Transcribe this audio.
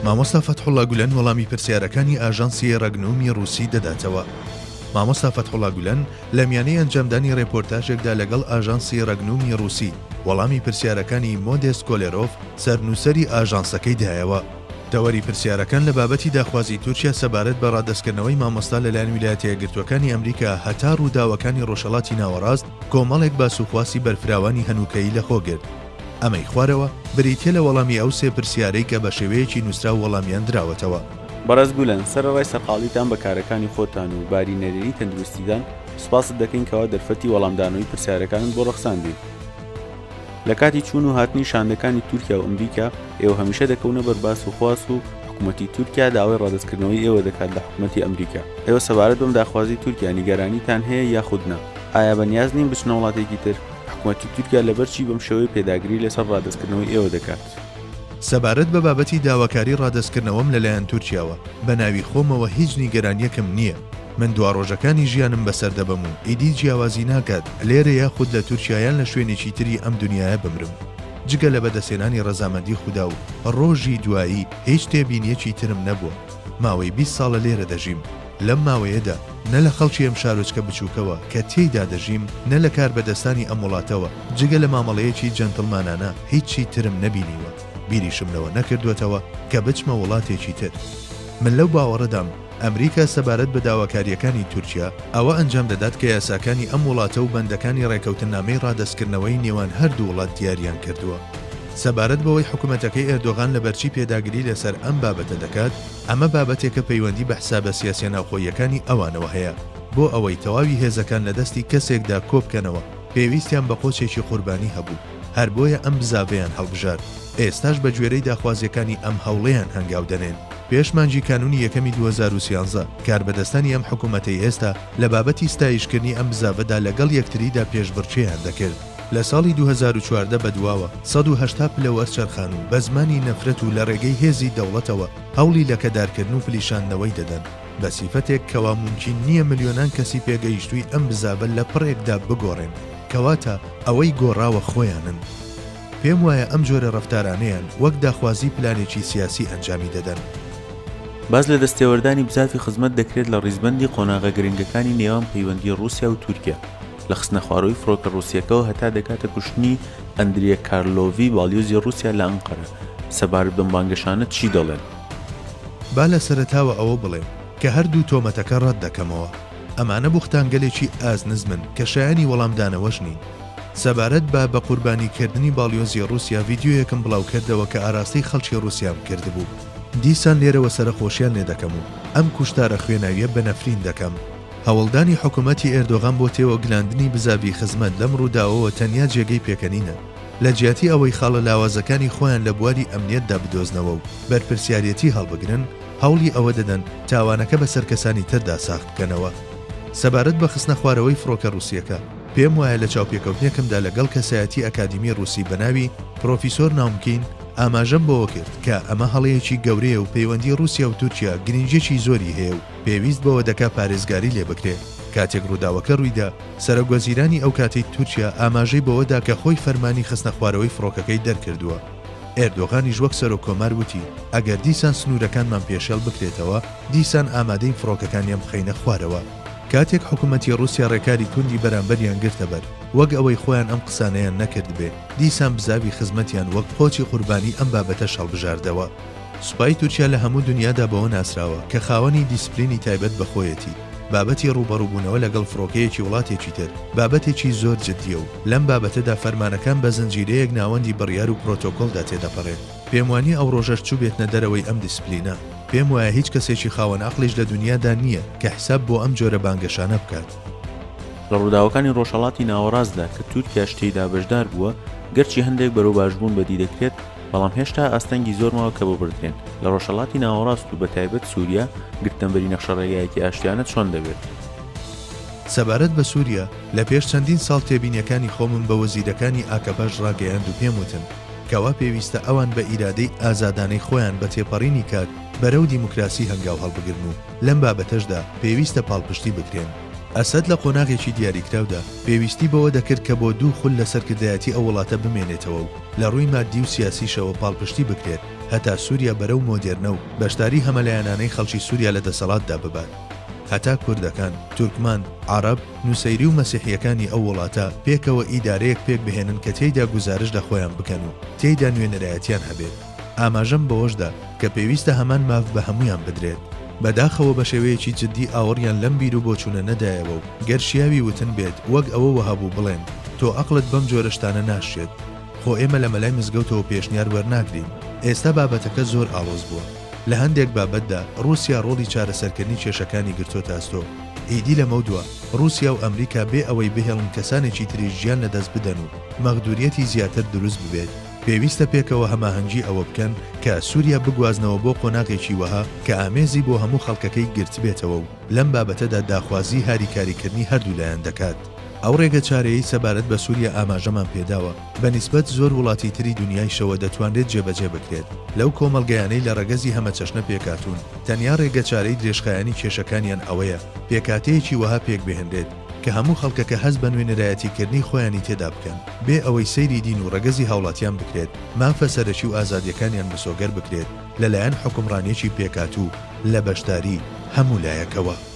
مامۆستا فەتحوڵا گولەن وەڵامی پرسیارەکانی ئاژانسی ڕەگنوومی ڕووسی دەداتەوە. مامۆستا فەتحوڵا گولەن لە میانەی ئەنجامدانی ڕێپۆرتاژێکدا لەگەڵ ئاژانسی ڕەگنوومی ڕووسی وەڵامی پرسیارەکانی مۆدێس کۆلێرۆف سەرنووسەری ئاژانسەکەی دایەوە. دەوەری پرسیارەکان لە بابەتی داخوازی تورکیا سەبارەت بە ڕادەستکردنەوەی مامۆستا لەلایەن ویلایەتە یەکگرتووەکانی ئەمریکا هەتا ڕووداوەکانی ڕۆژهەڵاتی ناوەڕاست کۆمەڵێک باسوخواسی بەرفراوانی هەنووکەیی لەخۆگرت. ئەمەی خوارەوە بریتە لە وەڵامی ئەو سێ پرسیارەی کە بە شێوەیەکی نووسرا و وەڵامیان دراوەتەوە. بەڕێز گولەن، سەرەڕای سەرقاڵیتان بە کارەکانی خۆتان و باری نەرێنی تەندروستیدان سوپاست دەکەین کەوا دەرفەتی وەڵامدانەوەی پرسیارەکانت بۆ ڕەخساندین. لە کاتی چوون و هاتنی شاندەکانی تورکیا و ئەمریکا ئێوە هەمیشە دەکەونە بەرباس و خواست و حکوومەتی تورکیا داوای ڕادەستکردنەوەی ئێوە دەکات لە حکوومەتی ئەمریکا. ئێوە سەبارەت بەم داخوازی تورکیا نیگەرانیتان هەیە یاخود نا؟ ئایا بەنیاز نین بچنە وڵاتێکی تر؟ حکوومەتی تورکیا لەبەرچی بەم شێوەی پێداگیری لەسەر ڕادەستکردنەوەی ئێوە دەکات؟ سەبارەت بە بابەتی داواکاری ڕادەستکردنەوەم لەلایەن تورکیاوە بە ناوی خۆمەوە هیچ نیگەرانیەکم نییە. من دواڕۆژەکانی ژیانم بەسەر دەبەم و ئیدی جیاوازی ناکات لێرە یاخود لە تورکیایان لە شوێنێکی تری ئەم دنیاە بمرم. جگە لە بەدەسێنانی ڕەزامەندی خودا و ڕۆژی دوایی هیچ تێبینیەکی ترم نەبووە. ماوەی 20 ساڵە لێرە دەژیم. لەم ماوەیەدا نە لە خەڵکی ئەم شارۆچکە بچووکەوە کە تێیدا دەژیم نە لە کار بەدەستانی ئەم وڵاتەوە جگە لە مامەڵەیەکی جەنتڵمانانە هیچی ترم نەبینیوە. بیریشم لەوە نەکردوێتەوە کە بچمە وڵاتێکی تر. من لەو باوەڕەدام ئەمریکا سەبارەت بە داواکاریەکانی تورکیا ئەوە ئەنجام دەدات کە یاساکانی ئەم وڵاتە و بەندەکانی ڕێکەوتنامەی ڕادەستکردنەوەی نێوان هەردوو وڵات دیاریان کردووە. سەبارەت بەوەی حکوومەتەکەی ئەردۆغان لە بەرچی پێداگیری لەسەر ئەم بابەتە دەکات، ئەمە بابەتێکە پەیوەندی بە حسابە سیاسیە ناوخۆیەکانی ئەوانەوە هەیە. بۆ ئەوەی تەواوی هێزەکان لە دەستی کەسێکدا کۆبکەنەوە پێویستیان بە قۆچێکی قوربانی هەبوو. هەر بۆیە ئەم بزاڤەیان هەڵبژار. ئێستاش بە گوێرەی داخوازیەکانی ئەم هەوڵەیان هەنگاو دەنێن. پێش مانجی کانونی یەکەمی 2013 کاربەدەستانی ئەم حکوومەتەی ئێستا لە بابەتی ستایشکردنی ئەم بزاڤەدا لەگەڵ یەکتریدا پێشبڕکێیان دەکرد. لە ساڵی 2014 بەدواوە 180 پلە وەرچەرخان و بە زمانی نەفرەت و لە ڕێگەی هێزی دەوڵەتەوە هەوڵی لە کەدارکردن و پلیشاندنەوەی دەدەن بە سیفەتێک کەوا ممکن نییە ملیۆنان کەسی پێگەیشتووی ئەم بزاڤە لە پڕێکدا بگۆڕێن، کەواتە ئەوەی گۆڕاوە خۆیانن. پێم وایە ئەم جۆرە ڕەفتارانەیان وەک داخوازی پلانێکی سیاسی ئەنجامی دەدەن. باز لە دەستێوەردانی بزافی خزمەت دەکرێت لە ڕیزبەندی قۆناغە گرنگەکانی نێوان پەیوەندی رووسیا و تورکیا لە خستنە خواڕۆی فڕۆکە ڕووسیەکەەوە هەتا دەکاتە کوشتنی ئەندریە کارلۆڤی باڵیۆزی رووسیا لە ئەنقەرە. سەبارەت بەم بانگەشانە چی دەڵێن؟ با لە سەرەتاوە ئەوە بڵێم کە هەردوو تۆمەتەکە ڕەت دەکەمەوە. ئەمانە بوختانگەلێکی ئازنزمن کە شایانی وەڵامدانەوەش نین. سەبارەت بە قوربانیکردنی باڵیۆزی رووسیا ڤیدیۆیەکم بڵاو کردەوە کە ئاراستەی خەڵکی رووسیام کردبوو. دیسان لێرەوە سەرخۆشیان لێ دەکەم و ئەم کوشتارە خوێناویە بە نەفرین دەکەم. هەوڵدانی حکوومەتی ئێردۆغان بۆ تێوەگلاندنی بزاوی خزمەت لەم ڕووداوەوە تەنیا جێگەی پێکەنینە لە جیاتی ئەوەی خاڵە لاوازەکانی خۆیان لە بواری ئەمنیەتدا بدۆزنەوە و بەرپرسیارەتی هەڵبگرن، هەوڵی ئەوە دەدەن تاوانەکە بەسەر کەسانی تردا ساخت بکەنەوە. سەبارەت بە خستنە خوارەوەی فڕۆکە ڕووسیەکە پێم وایە لە چاوپێکەوتنێکمدا لەگەڵ کەسایەتی ئەکادیمی ڕووسی بەناوی پرۆفیسۆر ناومکین ئاماژەم بۆەوە کرد کە ئەمە هەڵەیەکی گەورەیە و پەیوەندی رووسیا و تورکیا گرنگجێکی زۆری هەیە و پێویست بەوە دەکا پارێزگاری لێ بکرێت. کاتێک ڕووداوەکە ڕوویدا، سەرۆکوەزیرانی ئەو کاتەی تورکیا ئاماژەی بەوەدا کە خۆی فەرمانی خستنە خوارەوەی فڕۆکەکەی دەرکردووە. ئێردۆغانیش وەک سەرۆکۆمار وتی ئەگەر دیسان سنوورەکانمان پێشێڵ بکرێتەوە، دیسان ئامادەی فڕۆکەکانیان بخەینە خوارەوە. کاتێک حکوومەتی رووسیا ڕێکاری توندی بەرامبەریان گرتە بەر، وەک ئەوەی خۆیان ئەم قسانەیان نەکرد بێ، دیسان بزاوی خزمەتیان وەک پۆچی قوربانی ئەم بابەتە شەڵبژاردەوە. سوپای تورکیا لە هەموو دنیادا بەوە ناسراوە کە خاوەنی دیسپلینی تایبەت بەخۆیەتی. بابەتی ڕوبەڕووبوونەوە لەگەڵ فڕۆکەیەکی وڵاتێکی تر بابەتێکی زۆر جددیە و لەم بابەتەدا فەرمانەکان بە زنجیرەیەک ناوەندی بڕیار و پرۆتۆکۆلدا تێدەپەڕێت. پێم وانی ئەو ڕۆژەش چوو بێتنە دەرەوەی ئەم دیسپلینە. پێم وایە هیچ کەسێکی خاوەن عەقڵیش لە دنیادا نییە کە حساب بۆ ئەم جۆرە بانگەشانە بکات. لە ڕووداوەکانی ڕۆژهەڵاتی ناوەڕاستدا کە تورکیا شتێیدا بەشدار بووە، گەرچی هەندێک بەرەو باشبوون بەدی دەکرێت، بەڵام هێشتا ئاستەنگی زۆر ماوە کە ببردرێن. لە ڕۆژهەڵاتی ناوەڕاست و بەتایبەت سووریا گرتنبەری نەخشەڕێگایەکی ئاشتیانە چۆن دەبێت؟ سەبارەت بە سووریا لە پێش چەندین ساڵ تێبینیەکانی خۆمم بە وەزیرەکانی ئاکەپاش ڕاگەیاند و پێم وتن کەوا پێویستە ئەوان بە ئیرادەی ئازادانەی خۆیان بە تێپەڕینی کات بەرەو دیموکراسی هەنگاو هەڵبگرن و لەم بابەتەشدا پێویستە پاڵپشتی بکرێن. ئەسەد لە قۆناغێکی دیاریکراودا پێویستی بەوە دەکرد کە بۆ دوو خول لە سەرکردایەتی ئەو وڵاتە بمێنێتەوە و لە ڕووی مادی و سیاسیشەوە پاڵپشتی بکرێت هەتا سووریا بەرەو مۆدێرنە و بەشداری هەمەلایەنانەی خەڵکی سووریا لە دەسەڵاتدا ببات. هەتا کوردەکان، تورکمان، عەرەب، نووسەیری و مەسیحیەکانی ئەو وڵاتە پێکەوە ئیدارەیەک پێک بهێنن کە تێیدا گوزارش لە خۆیان بکەن و تێیدا نوێنەرایەتیان هەبێت. ئاماژەم بەوەشدا کە پێویستە هەمان ماف بە هەمویان بدرێت. بەداخەوە بە شێوەیەکی جددی ئاوەڕیان لەم بیر و بۆچوونە نەدایەوە و گەرشیاوی وتن بێت وەک ئەوە وەهابوو بڵێن تۆ عەقڵت بەم جۆرەشتانە ناشێت. خۆ ئێمە لە مەلای مزگەوتەوە پێشنیار وەرناگرین. ئێستا بابەتەکە زۆر ئاڵۆز بووە. لە هەندێک بابەتدا ڕووسیا ڕۆڵی چارەسەرکردنی کێشەکانی گرتۆتە ئەستۆ. ئیدی لەمەودووە ڕووسیا و ئەمریکا بێ ئەوەی بهێڵن کەسانێکی تریش ژیان لەدەست بدەن و مەغدوریەتی زیاتر دروست ببێت. پێویستە پێکەوە هەماهەنگی ئەوە بکەن کە سووریا بگوازنەوە بۆ قۆناغێکی وەها کە ئامێزی بۆ هەموو خەڵکەکەی گرت بێتەوە و لەم بابەتەدا داخوازی هاریکاریکردنی هەردوو لایەن دەکات. ئەو ڕێگە چارەیەی سەبارەت بە سووریا ئاماژەمان پێداوە بە نیسبەت زۆر وڵاتی تری دنیای شەوە دەتوانرێت جێبەجێ بکرێت. لەو کۆمەڵگەیانەی لە ڕەگەزی هەمە چەشنە پێکاتون تەنیا ڕێگە چارەی درێژخایانی کێشەکانیان ئەوەیە پێکاتەیەکی وەها پێک بهێنرێت کە هەموو خەڵکەکە هەست بە نوێنەرایەتیکردنی خۆیانی تێدا بکەن بێ ئەوەی سەیری دین و ڕەگەزی هاوڵاتیان بکرێت، مافە سەرەکی و ئازادیەکانیان بەسۆگەر بکرێت لەلایەن حکومڕانیەکی پێکاتوو لە بەشداری هەموو لایەکەوە.